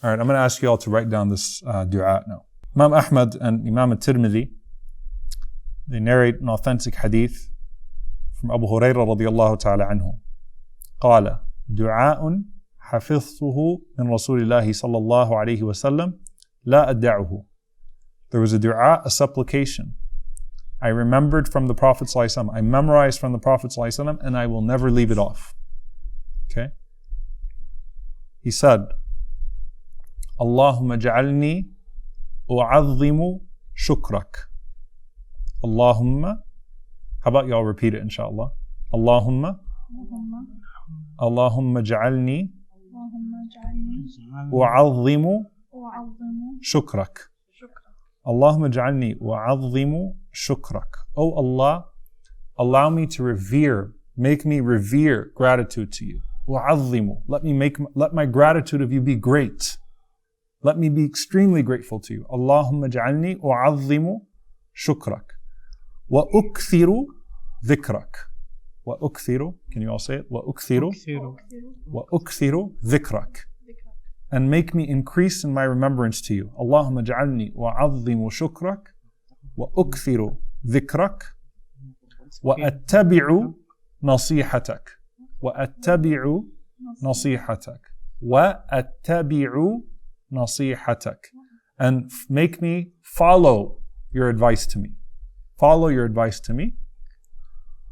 All right, I'm going to ask you all to write down this dua now. Imam Ahmad and Imam al-Tirmidhi, they narrate an authentic hadith from Abu Hurairah radiyallahu ta'ala anhu. قال دعاء حفظته من رسول الله صلى الله عليه وسلم لا أدعه. There was a dua, a supplication I remembered from the Prophet ﷺ. I memorized from the Prophet ﷺ, and I will never leave it off. Okay? He said, Allahumma ja'alni u'azzimu shukrak. Allahumma, how about y'all repeat it inshallah? Allahumma ja'alni u'azzimu shukrak. Allahumma ja'alni u'azzimu shukrak. Oh Allah, allow me to revere, make me revere gratitude to you. U'azzimu, let my gratitude of you be great. Let me be extremely grateful to you. Allahumma ja'alni u'azzimu shukrak. Wa ukthiru dhikrak. Wa ukthiru, can you all say it? Wa ukthiru dhikrak. And make me increase in my remembrance to you. Allahumma ja'alni wa'azzimu shukrak wa ukthiru dhikrak wa attabi'u nasihatak wa attabi'u nasihatak wa attabi'u nasihatak, and make me follow your advice to me. Follow your advice to me.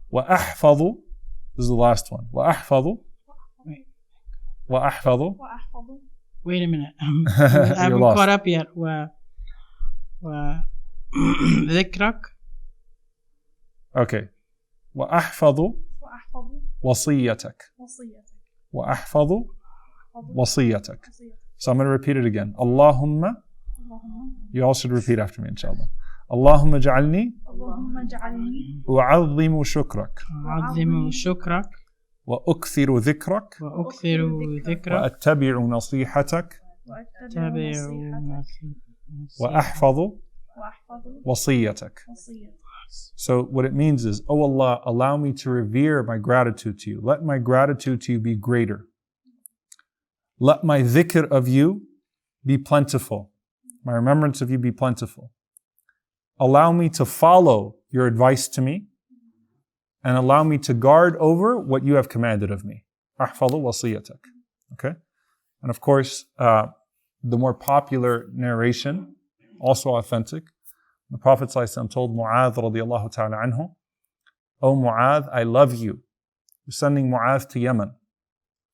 Wa ahfadhu, this is the last one. Wa ahfadhu. Wait a minute. I haven't caught up yet. ذكرك. Okay. وأحفظ وصيتك. وأحفظ وصيتك. So I'm going to repeat it again. Allahumma. You all should repeat after me, inshallah. Allahumma ja'alni u'azzimu shukrak. أعظم شكرك. وأكثر ذكرك وأتبع نصيحتك وأحفظ وصيتك. So what it means is, oh Allah, allow me to revere my gratitude to you. Let my gratitude to you be greater. Let my dhikr of you be plentiful. My remembrance of you be plentiful. Allow me to follow your advice to me, and allow me to guard over what you have commanded of me. Ahfadhu wasiyatak. Okay? And of course, the more popular narration, also authentic, the Prophet ﷺ told Mu'adh radiyallahu ta'ala anhu, O Mu'adh, I love you. We're sending Mu'adh to Yemen.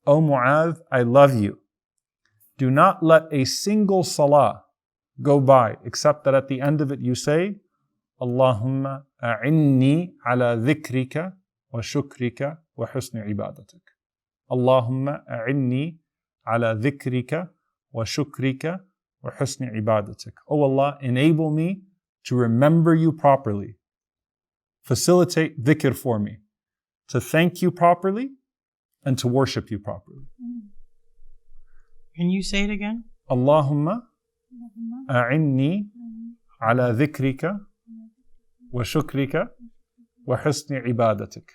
O Mu'adh, I love you. Do not let a single salah go by except that at the end of it you say, Allahumma a'inni ala dhikrika wa shukrika wa husni ibadatik. Allahumma a'inni ala dhikrika wa shukrika wa husni ibadatik. Oh Allah, enable me to remember you properly. Facilitate dhikr for me. To thank you properly and to worship you properly. Can you say it again? Allahumma a'inni ala dhikrika wa shukrika wa husni ibadatik.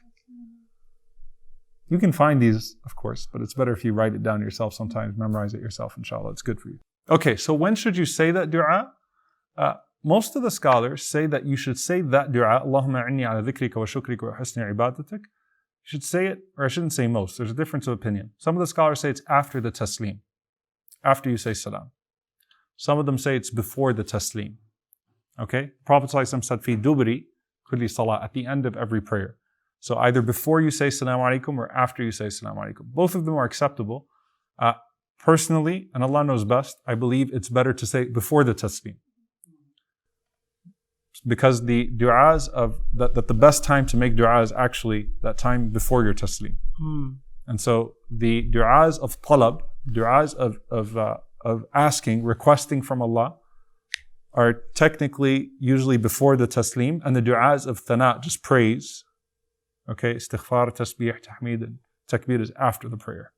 You can find these, of course, but it's better if you write it down yourself sometimes, memorize it yourself, inshallah. It's good for you. Okay, so when should you say that dua? Most of the scholars say that you should say that dua, Allahumma a'inni ala dhikrika wa shukrika wa husni ibadatik. You should say it, or I shouldn't say most, there's a difference of opinion. Some of the scholars say it's after the taslim, after you say salam. Some of them say it's before the taslim. Okay? Prophet ﷺ said, fi dubri kulli salah, at the end of every prayer. So either before you say Assalamu alaikum or after you say Assalamu alaikum. Both of them are acceptable. Personally, and Allah knows best, I believe it's better to say before the taslim. Because the du'as of, that the best time to make du'a is actually that time before your taslim. And so the du'as of talab, du'as of asking, requesting from Allah, are technically usually before the taslim, and the du'as of thana, just praise, okay, istighfar, tasbih, tahmid, and takbir is after the prayer,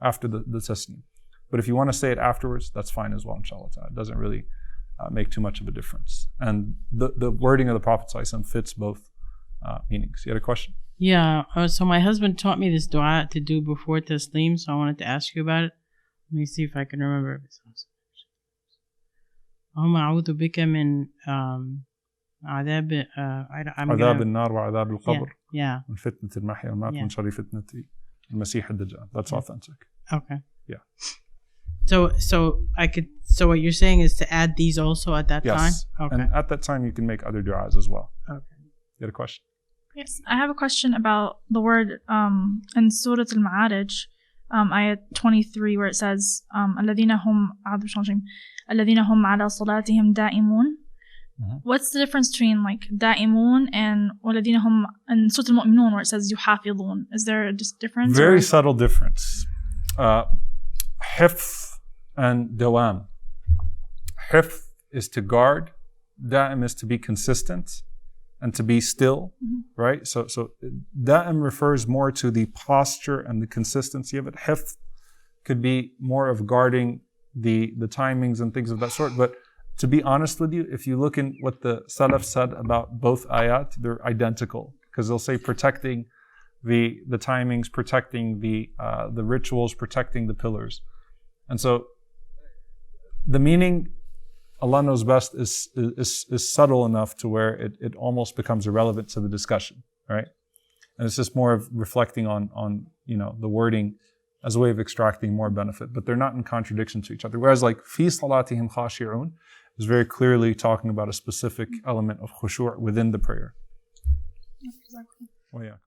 after the taslim. But if you want to say it afterwards, that's fine as well, inshallah. It doesn't really make too much of a difference. And the wording of the Prophet ﷺ fits both meanings. You had a question? Yeah, so my husband taught me this dua to do before taslim, so I wanted to ask you about it. me see if I can remember. اللهم أعوذ بك من عذاب عذاب النار وعذاب القبر. Yeah. من فتنة المحيا والممات من شر فتنة المسيح الدجال. That's authentic. Okay. Yeah. So what you're saying is to add these also at that time? Yes. Okay. And at that time you can make other du'as as well. Okay. You had a question? Yes, I have a question about the word in Surah Al-Ma'arij, ayat 23, where it says الذين هم على صلاتهم دائمون. What's the difference between like دائمون and والذين هم in Surah Al-Mu'minun where it says يحافظون? Is there a difference? Very subtle difference. Hifz and dawam. Hifz is to guard, da'im is to be consistent and to be still, right? So da'im refers more to the posture and the consistency of it. Hifz could be more of guarding the timings and things of that sort. But to be honest with you, if you look in what the Salaf said about both ayat, they're identical. Because they'll say protecting the timings, protecting the rituals, protecting the pillars. And so the meaning, Allah knows best, is subtle enough to where it almost becomes irrelevant to the discussion, right? And it's just more of reflecting on the wording as a way of extracting more benefit, but they're not in contradiction to each other. Whereas like fi salatihim khashi'un is very clearly talking about a specific element of khushu' within the prayer. Exactly. Well, yeah.